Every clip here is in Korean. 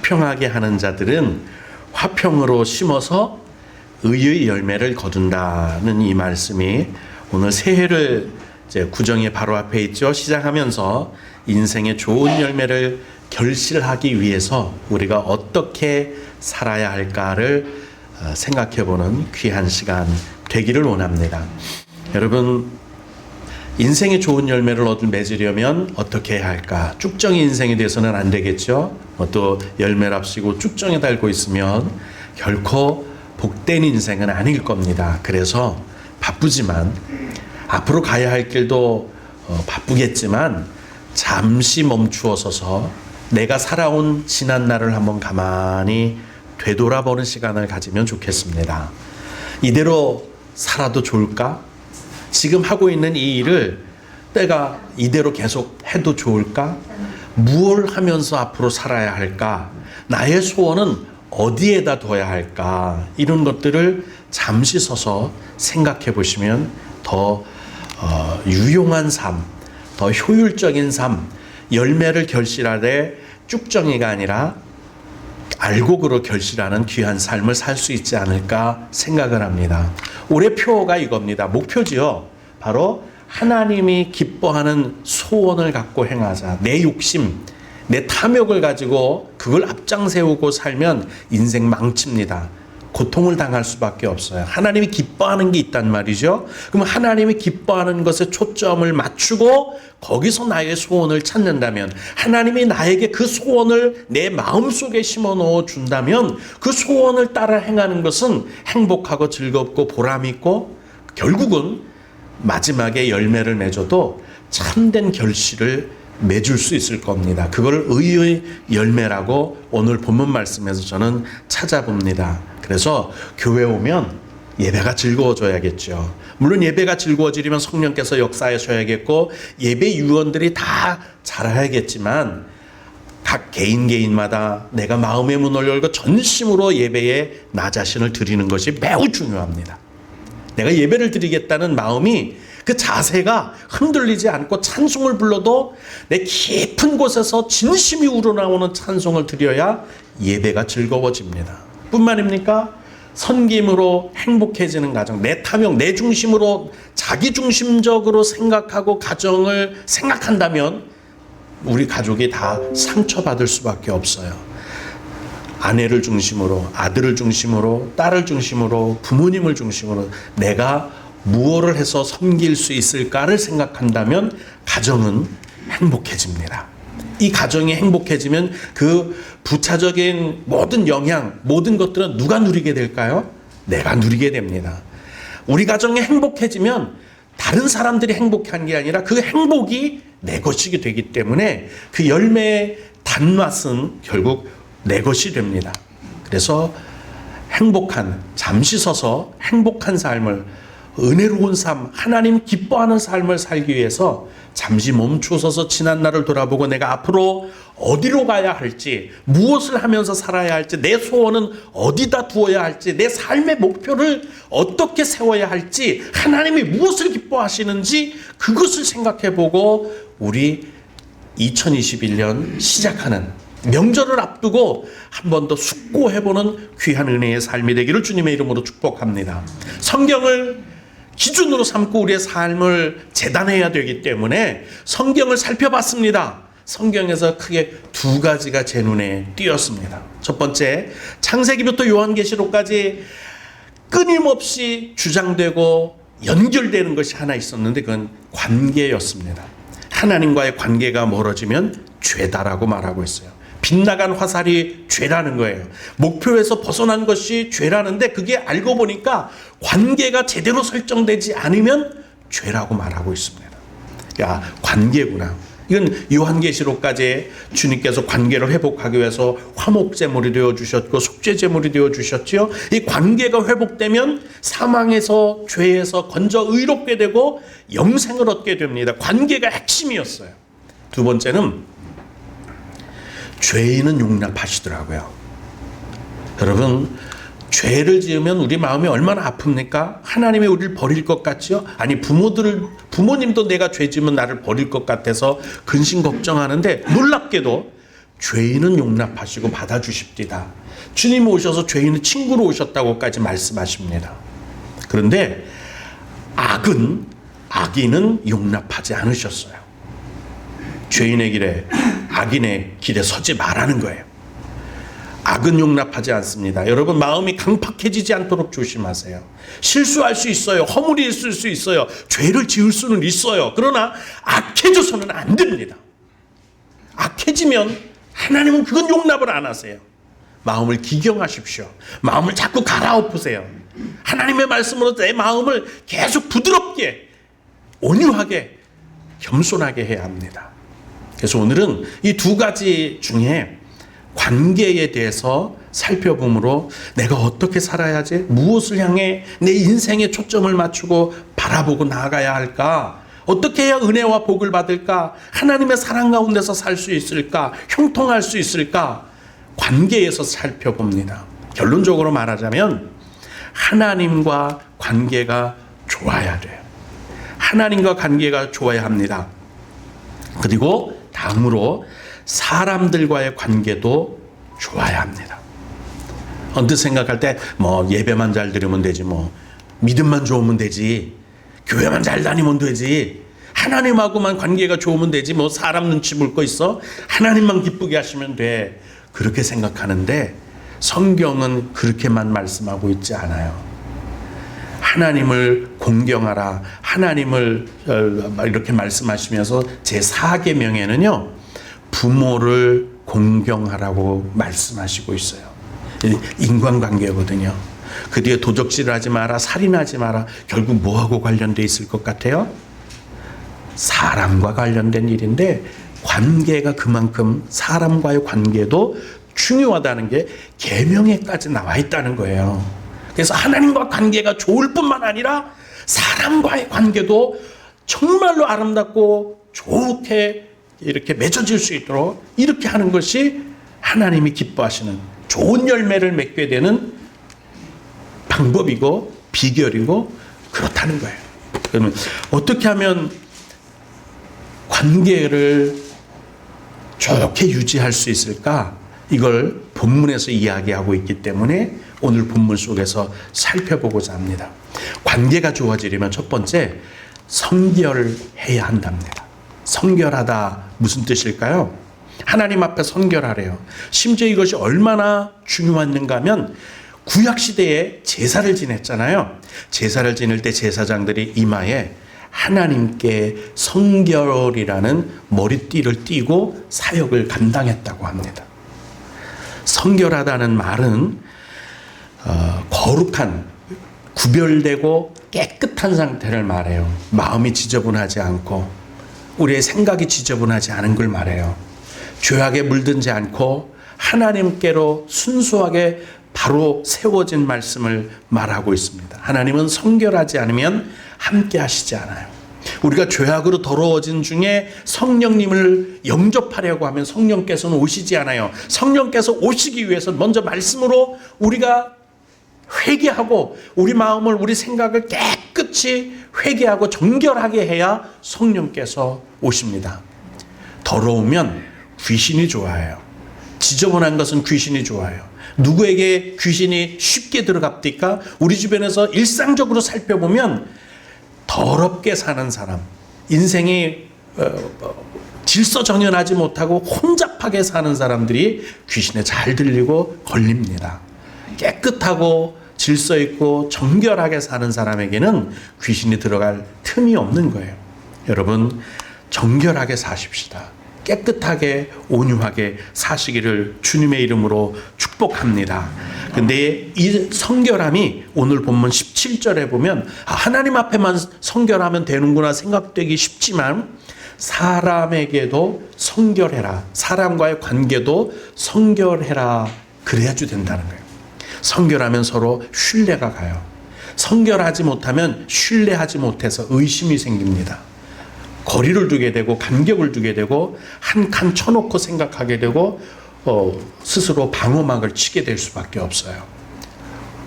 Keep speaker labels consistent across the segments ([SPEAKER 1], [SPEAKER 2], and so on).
[SPEAKER 1] 화평하게 하는 자들은 화평으로 심어서 의의 열매를 거둔다는 이 말씀이 오늘 새해를 이제 구정이 바로 앞에 있죠. 시작하면서 인생의 좋은 열매를 결실하기 위해서 우리가 어떻게 살아야 할까를 생각해보는 귀한 시간 되기를 원합니다. 여러분, 인생의 좋은 열매를 맺으려면 어떻게 해야 할까? 쭉정이 인생이 돼서는 안 되겠죠. 또 열매랍시고 쭉정에 달고 있으면 결코 복된 인생은 아닐 겁니다. 그래서 바쁘지만 앞으로 가야 할 길도 바쁘겠지만 잠시 멈추어 서서 내가 살아온 지난 날을 한번 가만히 되돌아보는 시간을 가지면 좋겠습니다. 이대로 살아도 좋을까? 지금 하고 있는 이 일을 내가 이대로 계속 해도 좋을까? 무엇을 하면서 앞으로 살아야 할까? 나의 소원은 어디에다 둬야 할까? 이런 것들을 잠시 서서 생각해 보시면 더 유용한 삶, 더 효율적인 삶, 열매를 결실하되 쭉정이가 아니라 알곡으로 결실하는 귀한 삶을 살 수 있지 않을까 생각을 합니다. 올해 표가 이겁니다. 목표지요. 바로 하나님이 기뻐하는 소원을 갖고 행하자. 내 욕심, 내 탐욕을 가지고 그걸 앞장 세우고 살면 인생 망칩니다. 고통을 당할 수밖에 없어요. 하나님이 기뻐하는 게 있단 말이죠. 그럼 하나님이 기뻐하는 것에 초점을 맞추고 거기서 나의 소원을 찾는다면, 하나님이 나에게 그 소원을 내 마음속에 심어 넣어 준다면 그 소원을 따라 행하는 것은 행복하고 즐겁고 보람있고 결국은 마지막에 열매를 맺어도 참된 결실을 맺을 수 있을 겁니다. 그걸 의의 열매라고 오늘 본문 말씀에서 저는 찾아봅니다. 그래서 교회 오면 예배가 즐거워져야겠죠. 물론 예배가 즐거워지려면 성령께서 역사하셔야겠고 예배 유언들이 다 잘해야겠지만 각 개인마다 내가 마음의 문을 열고 전심으로 예배에 나 자신을 드리는 것이 매우 중요합니다. 내가 예배를 드리겠다는 마음이, 그 자세가 흔들리지 않고 찬송을 불러도 내 깊은 곳에서 진심이 우러나오는 찬송을 드려야 예배가 즐거워집니다. 뿐만입니까? 섬김으로 행복해지는 가정, 내 탐욕, 내 중심으로 자기 중심적으로 생각하고 가정을 생각한다면 우리 가족이 다 상처받을 수밖에 없어요. 아내를 중심으로, 아들을 중심으로, 딸을 중심으로, 부모님을 중심으로 내가 무엇을 해서 섬길 수 있을까를 생각한다면 가정은 행복해집니다. 이 가정이 행복해지면 그 부차적인 모든 영향, 모든 것들은 누가 누리게 될까요? 내가 누리게 됩니다. 우리 가정이 행복해지면 다른 사람들이 행복한 게 아니라 그 행복이 내 것이 되기 때문에 그 열매의 단맛은 결국 내 것이 됩니다. 그래서 행복한, 잠시 서서 행복한 삶을, 은혜로운 삶, 하나님 기뻐하는 삶을 살기 위해서 잠시 멈추어서 지난 날을 돌아보고 내가 앞으로 어디로 가야 할지, 무엇을 하면서 살아야 할지, 내 소원은 어디다 두어야 할지, 내 삶의 목표를 어떻게 세워야 할지, 하나님이 무엇을 기뻐하시는지 그것을 생각해보고 우리 2021년 시작하는 명절을 앞두고 한 번 더 숙고해보는 귀한 은혜의 삶이 되기를 주님의 이름으로 축복합니다. 성경을 기준으로 삼고 우리의 삶을 재단해야 되기 때문에 성경을 살펴봤습니다. 성경에서 크게 두 가지가 제 눈에 띄었습니다. 첫 번째, 창세기부터 요한계시록까지 끊임없이 주장되고 연결되는 것이 하나 있었는데 그건 관계였습니다. 하나님과의 관계가 멀어지면 죄다라고 말하고 있어요. 빗나간 화살이 죄라는 거예요. 목표에서 벗어난 것이 죄라는데 그게 알고 보니까 관계가 제대로 설정되지 않으면 죄라고 말하고 있습니다. 야, 관계구나. 이건 요한계시록까지 주님께서 관계를 회복하기 위해서 화목제물이 되어주셨고 속죄제물이 되어주셨죠. 이 관계가 회복되면 사망에서, 죄에서 건져 의롭게 되고 영생을 얻게 됩니다. 관계가 핵심이었어요. 두 번째는 죄인은 용납하시더라고요. 여러분, 죄를 지으면 우리 마음이 얼마나 아픕니까? 하나님이 우리를 버릴 것 같지요? 아니, 부모님도 내가 죄 지으면 나를 버릴 것 같아서 근심 걱정하는데 놀랍게도 죄인은 용납하시고 받아주십디다. 주님 오셔서 죄인은 친구로 오셨다고까지 말씀하십니다. 그런데 악인은 용납하지 않으셨어요. 죄인의 길에, 악인의 길에 서지 말라는 거예요. 악은 용납하지 않습니다. 여러분, 마음이 강팍해지지 않도록 조심하세요. 실수할 수 있어요. 허물이 있을 수 있어요. 죄를 지을 수는 있어요. 그러나 악해져서는 안 됩니다. 악해지면 하나님은 그건 용납을 안 하세요. 마음을 기경하십시오. 마음을 자꾸 갈아엎으세요. 하나님의 말씀으로 내 마음을 계속 부드럽게, 온유하게, 겸손하게 해야 합니다. 그래서 오늘은 이 두 가지 중에 관계에 대해서 살펴보므로 내가 어떻게 살아야지, 무엇을 향해 내 인생에 초점을 맞추고 바라보고 나아가야 할까, 어떻게 해야 은혜와 복을 받을까, 하나님의 사랑 가운데서 살 수 있을까, 형통할 수 있을까, 관계에서 살펴봅니다. 결론적으로 말하자면 하나님과 관계가 좋아야 돼요. 하나님과 관계가 좋아야 합니다. 그리고 다음으로 사람들과의 관계도 좋아야 합니다. 언뜻 생각할 때 예배만 잘 드리면 되지, 믿음만 좋으면 되지, 교회만 잘 다니면 되지, 하나님하고만 관계가 좋으면 되지, 사람 눈치 볼 거 있어? 하나님만 기쁘게 하시면 돼. 그렇게 생각하는데 성경은 그렇게만 말씀하고 있지 않아요. 하나님을 공경하라, 하나님을 이렇게 말씀하시면서 제4계명에는요 부모를 공경하라고 말씀하시고 있어요. 인간관계거든요. 그 뒤에 도적질하지 마라, 살인하지 마라. 결국 뭐하고 관련돼 있을 것 같아요? 사람과 관련된 일인데, 관계가 그만큼 사람과의 관계도 중요하다는 게 계명에까지 나와 있다는 거예요. 그래서 하나님과 관계가 좋을 뿐만 아니라 사람과의 관계도 정말로 아름답고 좋게 이렇게 맺어질 수 있도록 이렇게 하는 것이 하나님이 기뻐하시는 좋은 열매를 맺게 되는 방법이고 비결이고 그렇다는 거예요. 그러면 어떻게 하면 관계를 좋게 유지할 수 있을까? 이걸 본문에서 이야기하고 있기 때문에 오늘 본문 속에서 살펴보고자 합니다. 관계가 좋아지려면 첫 번째, 성결해야 한답니다. 성결하다 무슨 뜻일까요? 하나님 앞에 성결하래요. 심지어 이것이 얼마나 중요한가 하면 구약시대에 제사를 지냈잖아요. 제사를 지낼 때 제사장들이 이마에 하나님께 성결이라는 머리띠를 띠고 사역을 감당했다고 합니다. 성결하다는 말은 거룩한, 구별되고 깨끗한 상태를 말해요. 마음이 지저분하지 않고 우리의 생각이 지저분하지 않은 걸 말해요. 죄악에 물들지 않고 하나님께로 순수하게 바로 세워진 말씀을 말하고 있습니다. 하나님은 성결하지 않으면 함께 하시지 않아요. 우리가 죄악으로 더러워진 중에 성령님을 영접하려고 하면 성령께서는 오시지 않아요. 성령께서 오시기 위해서 먼저 말씀으로 우리가 회개하고 우리 마음을, 우리 생각을 깨끗이 회개하고 정결하게 해야 성령께서 오십니다. 더러우면 귀신이 좋아해요. 지저분한 것은 귀신이 좋아해요. 누구에게 귀신이 쉽게 들어갑니까? 우리 주변에서 일상적으로 살펴보면 더럽게 사는 사람, 인생이 질서정연하지 못하고 혼잡하게 사는 사람들이 귀신에 잘 들리고 걸립니다. 깨끗하고 질서 있고 정결하게 사는 사람에게는 귀신이 들어갈 틈이 없는 거예요. 여러분, 정결하게 사십시다. 깨끗하게 온유하게 사시기를 주님의 이름으로 축복합니다. 근데 이 성결함이 오늘 본문 17절에 보면 하나님 앞에만 성결하면 되는구나 생각되기 쉽지만 사람에게도 성결해라, 사람과의 관계도 성결해라, 그래야지 된다는 거예요. 성결하면 서로 신뢰가 가요. 성결하지 못하면 신뢰하지 못해서 의심이 생깁니다. 거리를 두게 되고 간격을 두게 되고 한 칸 쳐놓고 생각하게 되고 스스로 방어막을 치게 될 수밖에 없어요.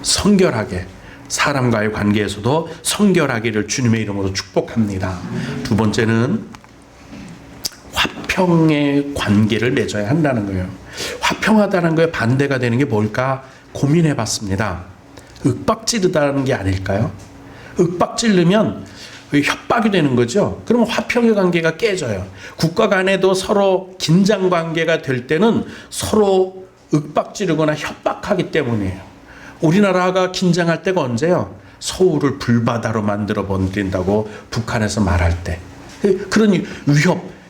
[SPEAKER 1] 성결하게, 사람과의 관계에서도 성결하기를 주님의 이름으로 축복합니다. 두 번째는 화평의 관계를 맺어야 한다는 거예요. 화평하다는 거에 반대가 되는 게 뭘까 고민해 봤습니다. 윽박지르다는 게 아닐까요? 윽박지르면 협박이 되는 거죠. 그러면 화평의 관계가 깨져요. 국가 간에도 서로 긴장 관계가 될 때는 서로 윽박지르거나 협박하기 때문이에요. 우리나라가 긴장할 때가 언제요? 서울을 불바다로 만들어 버린다고 북한에서 말할 때. 그런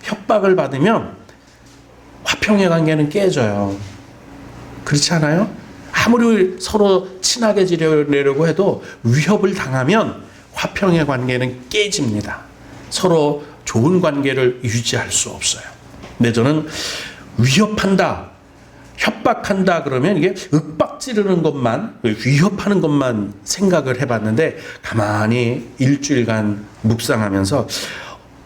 [SPEAKER 1] 협박을 받으면 화평의 관계는 깨져요. 그렇지 않아요? 아무리 서로 친하게 지내려고 해도 위협을 당하면 화평의 관계는 깨집니다. 서로 좋은 관계를 유지할 수 없어요. 근데 저는 위협한다, 협박한다 그러면 이게 윽박지르는 것만, 위협하는 것만 생각을 해봤는데 가만히 일주일간 묵상하면서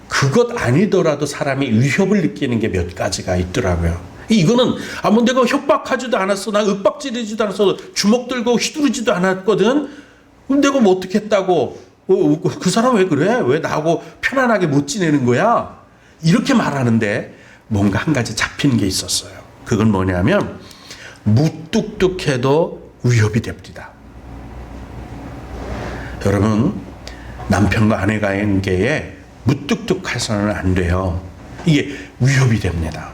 [SPEAKER 1] 그것 아니더라도 사람이 위협을 느끼는 게 몇 가지가 있더라고요. 이거는 뭐 내가 협박하지도 않았어, 나 윽박지르지도 않았어, 주먹 들고 휘두르지도 않았거든. 그럼 내가 뭐 어떻게 했다고? 그 사람 왜 그래? 왜 나하고 편안하게 못 지내는 거야? 이렇게 말하는데 뭔가 한 가지 잡힌 게 있었어요. 그건 뭐냐면 무뚝뚝해도 위협이 됩니다. 여러분, 남편과 아내 관계에 무뚝뚝해서는 안 돼요. 이게 위협이 됩니다.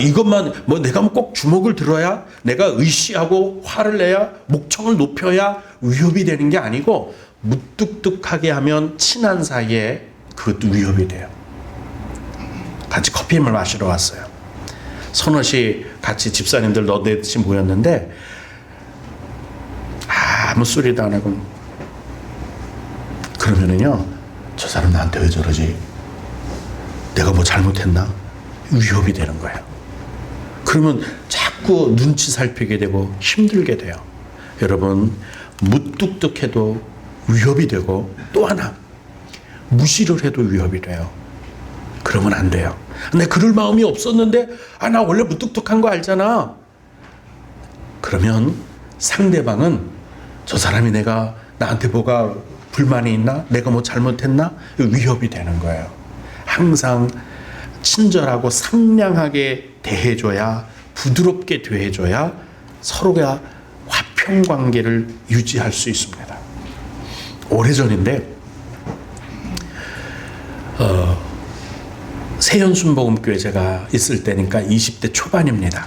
[SPEAKER 1] 이것만 뭐 내가 꼭 주먹을 들어야, 내가 의시하고 화를 내야, 목청을 높여야 위협이 되는 게 아니고 무뚝뚝하게 하면 친한 사이에 그것도 위협이 돼요. 같이 커피를 마시러 왔어요. 서너시 같이 집사님들 너댓이 모였는데 아무 소리도 안 하고 그러면은요, 저 사람 나한테 왜 저러지? 내가 뭐 잘못했나? 위협이 되는 거예요. 그러면 자꾸 눈치 살피게 되고 힘들게 돼요. 여러분, 무뚝뚝해도 위협이 되고 또 하나 무시를 해도 위협이 돼요. 그러면 안 돼요. 근데 그럴 마음이 없었는데 나 원래 무뚝뚝한 거 알잖아. 그러면 상대방은 저 사람이 내가 나한테 뭐가 불만이 있나? 내가 뭐 잘못했나? 위협이 되는 거예요. 항상 친절하고 상냥하게 대해줘야, 부드럽게 대해줘야 서로가 화평 관계를 유지할 수 있습니다. 오래전인데 세연순복음교회 제가 있을 때니까 20대 초반입니다.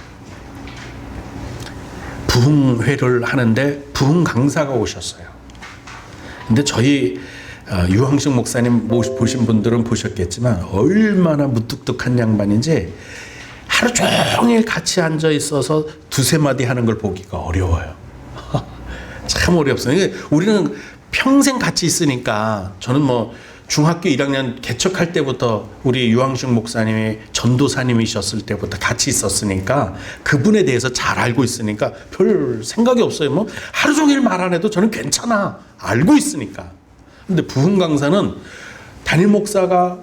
[SPEAKER 1] 부흥회를 하는데 부흥 강사가 오셨어요. 근데 저희 유황식 목사님 보신 분들은 보셨겠지만 얼마나 무뚝뚝한 양반인지 하루 종일 같이 앉아 있어서 두세 마디 하는 걸 보기가 어려워요. 참 어렵어요. 우리는 평생 같이 있으니까, 저는 뭐 중학교 1학년 개척할 때부터 우리 유황식 목사님이 전도사님이셨을 때부터 같이 있었으니까 그분에 대해서 잘 알고 있으니까 별 생각이 없어요. 뭐 하루 종일 말 안 해도 저는 괜찮아, 알고 있으니까. 근데 부흥 강사는 담임 목사가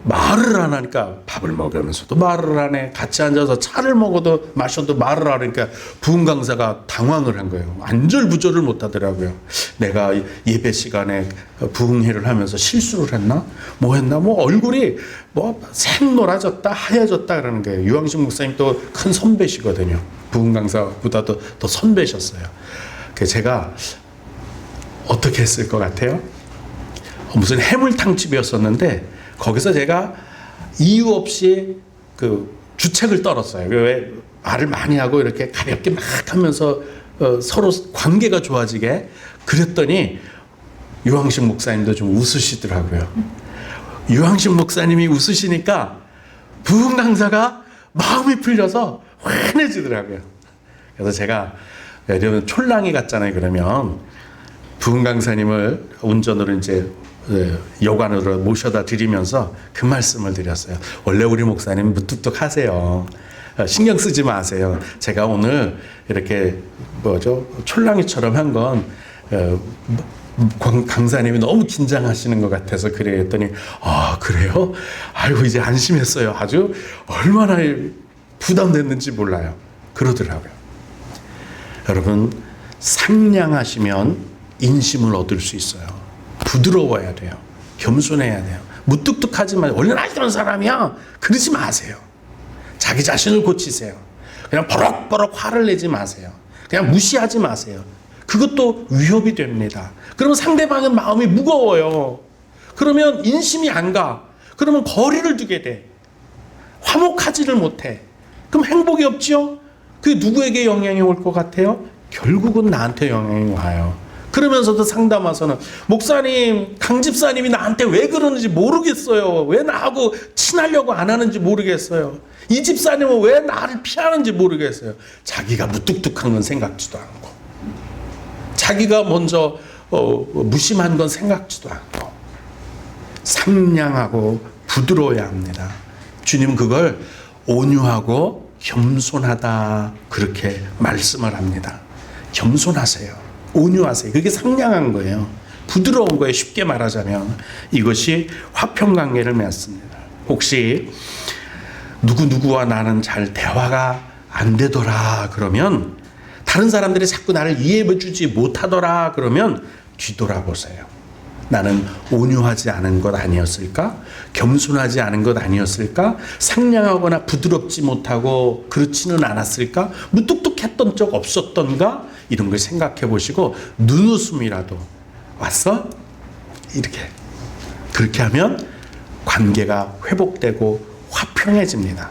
[SPEAKER 1] 말을 안 하니까 밥을 먹으면서도 말을 안 해. 같이 앉아서 차를 먹어도 마셔도 말을 안 하니까 부흥 강사가 당황을 한 거예요. 안절부절을 못 하더라고요. 내가 예배 시간에 부흥회를 하면서 실수를 했나? 뭐 했나? 뭐 얼굴이 뭐 샛노라졌다, 하얘졌다 그러는 거예요. 유황식 목사님 또 큰 선배시거든요. 부흥 강사보다도 더 선배셨어요. 그래서 제가 어떻게 했을 것 같아요? 무슨 해물탕집이었었는데 거기서 제가 이유 없이 그 주책을 떨었어요. 왜 말을 많이 하고 이렇게 가볍게 막 하면서 서로 관계가 좋아지게 그랬더니 유황식 목사님도 좀 웃으시더라고요. 유황식 목사님이 웃으시니까 부흥 강사가 마음이 풀려서 환해지더라고요. 그래서 제가 여러분 촐랑이 같잖아요. 그러면 부흥 강사님을 운전으로 이제 여관으로 모셔다 드리면서 그 말씀을 드렸어요. 원래 우리 목사님 무뚝뚝하세요. 신경 쓰지 마세요. 제가 오늘 이렇게 촐랑이처럼 한 건 강사님이 너무 긴장하시는 것 같아서 그래 했더니 그래요? 아이고 이제 안심했어요. 아주 얼마나 부담됐는지 몰라요. 그러더라고요. 여러분, 상냥하시면 인심을 얻을 수 있어요. 부드러워야 돼요. 겸손해야 돼요. 무뚝뚝하지 마세요. 원래 나 이런 사람이야. 그러지 마세요. 자기 자신을 고치세요. 그냥 버럭버럭 화를 내지 마세요. 그냥 무시하지 마세요. 그것도 위협이 됩니다. 그러면 상대방은 마음이 무거워요. 그러면 인심이 안 가. 그러면 거리를 두게 돼. 화목하지를 못해. 그럼 행복이 없지요? 그게 누구에게 영향이 올 것 같아요? 결국은 나한테 영향이 와요. 그러면서도 상담 와서는 목사님, 강 집사님이 나한테 왜 그러는지 모르겠어요. 왜 나하고 친하려고 안 하는지 모르겠어요. 이 집사님은 왜 나를 피하는지 모르겠어요. 자기가 무뚝뚝한 건 생각지도 않고, 자기가 먼저 무심한 건 생각지도 않고, 상냥하고 부드러워야 합니다. 주님은 그걸 온유하고 겸손하다 그렇게 말씀을 합니다. 겸손하세요. 온유하세요. 그게 상냥한 거예요. 부드러운 거예요. 쉽게 말하자면 이것이 화평관계를 맺습니다. 혹시 누구누구와 나는 잘 대화가 안 되더라 그러면, 다른 사람들이 자꾸 나를 이해해 주지 못하더라 그러면 뒤돌아보세요. 나는 온유하지 않은 것 아니었을까? 겸손하지 않은 것 아니었을까? 상냥하거나 부드럽지 못하고 그렇지는 않았을까? 무뚝뚝했던 적 없었던가? 이런 걸 생각해 보시고 눈웃음이라도 왔어? 이렇게. 그렇게 하면 관계가 회복되고 화평해집니다.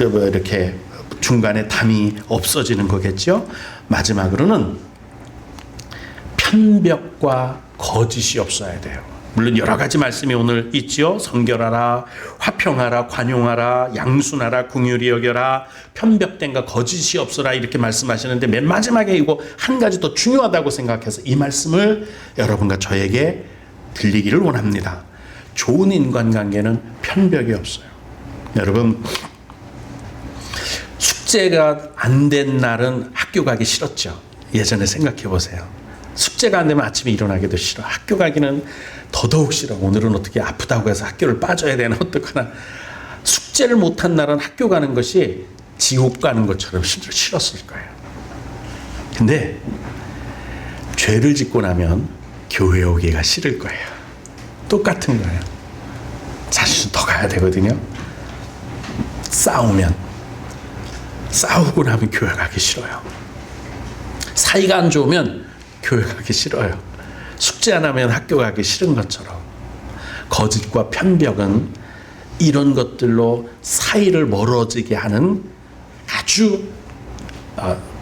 [SPEAKER 1] 이렇게 중간에 담이 없어지는 거겠죠? 마지막으로는 편벽과 거짓이 없어야 돼요. 물론 여러 가지 말씀이 오늘 있지요. 성결하라, 화평하라, 관용하라, 양순하라, 긍휼히 여겨라, 편벽됨과 거짓이 없어라 이렇게 말씀하시는데, 맨 마지막에 이거 한 가지 더 중요하다고 생각해서 이 말씀을 여러분과 저에게 들리기를 원합니다. 좋은 인간관계는 편벽이 없어요. 여러분, 숙제가 안 된 날은 학교 가기 싫었죠. 예전에 생각해 보세요. 숙제가 안 되면 아침에 일어나기도 싫어. 학교 가기는 더더욱 싫어. 오늘은 어떻게 아프다고 해서 학교를 빠져야 되나 어떡하나. 숙제를 못한 날은 학교 가는 것이 지옥 가는 것처럼 싫었을 거예요. 근데 죄를 짓고 나면 교회 오기가 싫을 거예요. 똑같은 거예요. 자주 더 가야 되거든요. 싸우고 나면 교회 가기 싫어요. 사이가 안 좋으면 교회 가기 싫어요. 숙제 안 하면 학교 가기 싫은 것처럼, 거짓과 편벽은 이런 것들로 사이를 멀어지게 하는 아주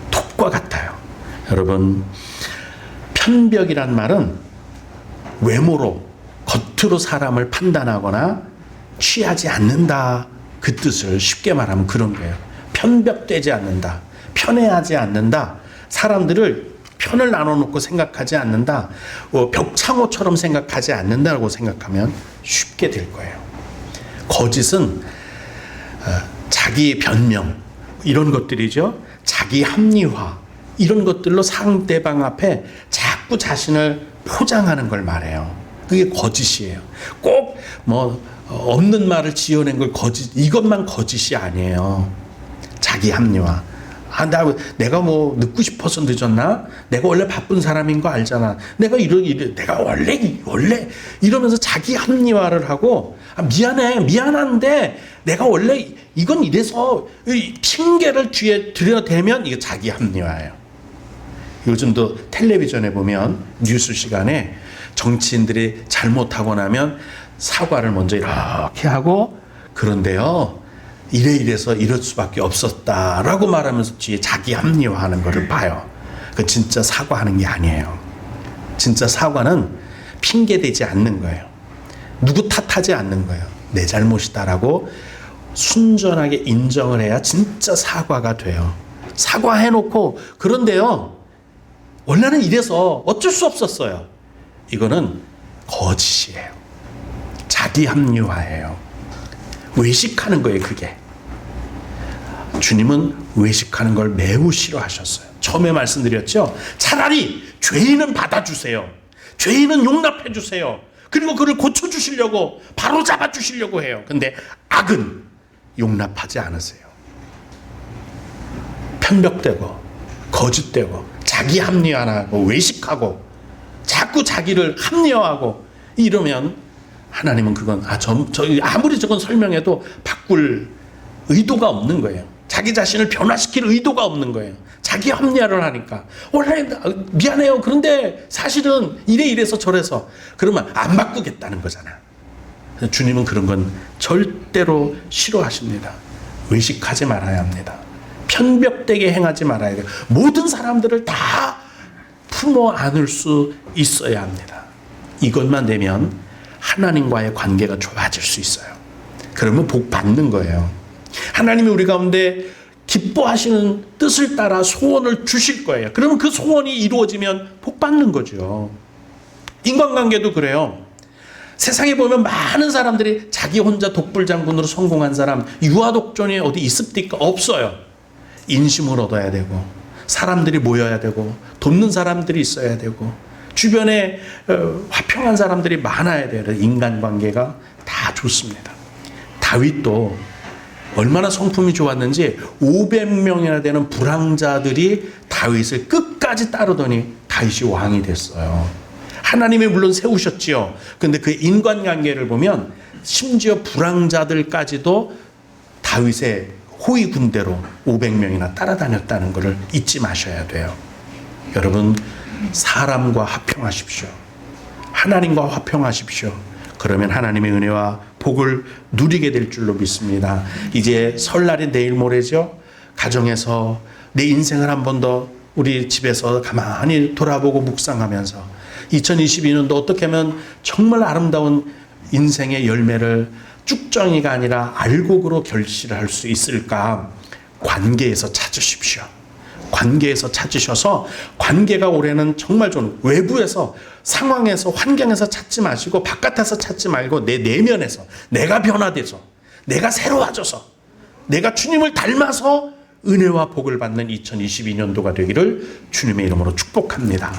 [SPEAKER 1] 독과 같아요. 여러분, 편벽이란 말은 외모로, 겉으로 사람을 판단하거나 취하지 않는다 그 뜻을 쉽게 말하면 그런 거예요. 편벽되지 않는다, 편애하지 않는다, 사람들을 편을 나눠놓고 생각하지 않는다, 벽창호처럼 생각하지 않는다고 생각하면 쉽게 될 거예요. 거짓은 자기 변명 이런 것들이죠. 자기 합리화 이런 것들로 상대방 앞에 자꾸 자신을 포장하는 걸 말해요. 그게 거짓이에요. 꼭 없는 말을 지어낸 걸 거짓, 이것만 거짓이 아니에요. 자기 합리화. 내가 늦고 싶어서 늦었나? 내가 원래 바쁜 사람인 거 알잖아. 내가 내가 원래 이러면서 자기 합리화를 하고, 미안한데 내가 원래 이건 이래서, 핑계를 뒤에 들여대면 이게 자기 합리화예요. 요즘도 텔레비전에 보면 뉴스 시간에 정치인들이 잘못하고 나면 사과를 먼저 이렇게 하고, 그런데요, 이래서 이럴 수밖에 없었다라고 말하면서 뒤에 자기 합리화하는 것을 봐요. 그 진짜 사과하는 게 아니에요. 진짜 사과는 핑계대지 않는 거예요. 누구 탓하지 않는 거예요. 내 잘못이다라고 순전하게 인정을 해야 진짜 사과가 돼요. 사과해놓고, 그런데요, 원래는 이래서 어쩔 수 없었어요. 이거는 거짓이에요. 자기 합리화예요. 외식하는 거예요, 그게. 주님은 외식하는 걸 매우 싫어하셨어요. 처음에 말씀드렸죠. 차라리 죄인은 받아주세요. 죄인은 용납해 주세요. 그리고 그를 고쳐주시려고, 바로 잡아주시려고 해요. 근데 악은 용납하지 않으세요. 편벽되고 거짓되고 자기 합리화하고 외식하고 자꾸 자기를 합리화하고 이러면 하나님은 그건 아무리 저건 설명해도 바꿀 의도가 없는 거예요. 자기 자신을 변화시킬 의도가 없는 거예요. 자기 합리화를 하니까 원래 미안해요. 그런데 사실은 이래서 저래서 그러면 안 바꾸겠다는 거잖아. 주님은 그런 건 절대로 싫어하십니다. 의식하지 말아야 합니다. 편벽되게 행하지 말아야 돼요. 모든 사람들을 다 품어 안을 수 있어야 합니다. 이것만 되면 하나님과의 관계가 좋아질 수 있어요. 그러면 복 받는 거예요. 하나님이 우리 가운데 기뻐하시는 뜻을 따라 소원을 주실 거예요. 그러면 그 소원이 이루어지면 복 받는 거죠. 인간관계도 그래요. 세상에 보면 많은 사람들이 자기 혼자 독불장군으로 성공한 사람, 유아독존이 어디 있습니까? 없어요. 인심을 얻어야 되고, 사람들이 모여야 되고, 돕는 사람들이 있어야 되고, 주변에 화평한 사람들이 많아야 돼요. 인간관계가 다 좋습니다. 다윗도 얼마나 성품이 좋았는지 500명이나 되는 불황자들이 다윗을 끝까지 따르더니 다윗이 왕이 됐어요. 하나님이 물론 세우셨지요. 그런데 그 인간관계를 보면 심지어 불황자들까지도 다윗의 호위 군대로 500명이나 따라다녔다는 것을 잊지 마셔야 돼요. 여러분, 사람과 화평하십시오. 하나님과 화평하십시오. 그러면 하나님의 은혜와 복을 누리게 될 줄로 믿습니다. 이제 설날이 내일 모레죠. 가정에서 내 인생을 한 번 더 우리 집에서 가만히 돌아보고 묵상하면서 2022년도 어떻게 하면 정말 아름다운 인생의 열매를 쭉정이가 아니라 알곡으로 결실할 수 있을까? 관계에서 찾으십시오. 관계에서 찾으셔서 관계가 올해는 정말 좋은 외부에서 상황에서 환경에서 찾지 마시고 바깥에서 찾지 말고 내 내면에서 내가 변화돼서 내가 새로워져서 내가 주님을 닮아서 은혜와 복을 받는 2022년도가 되기를 주님의 이름으로 축복합니다.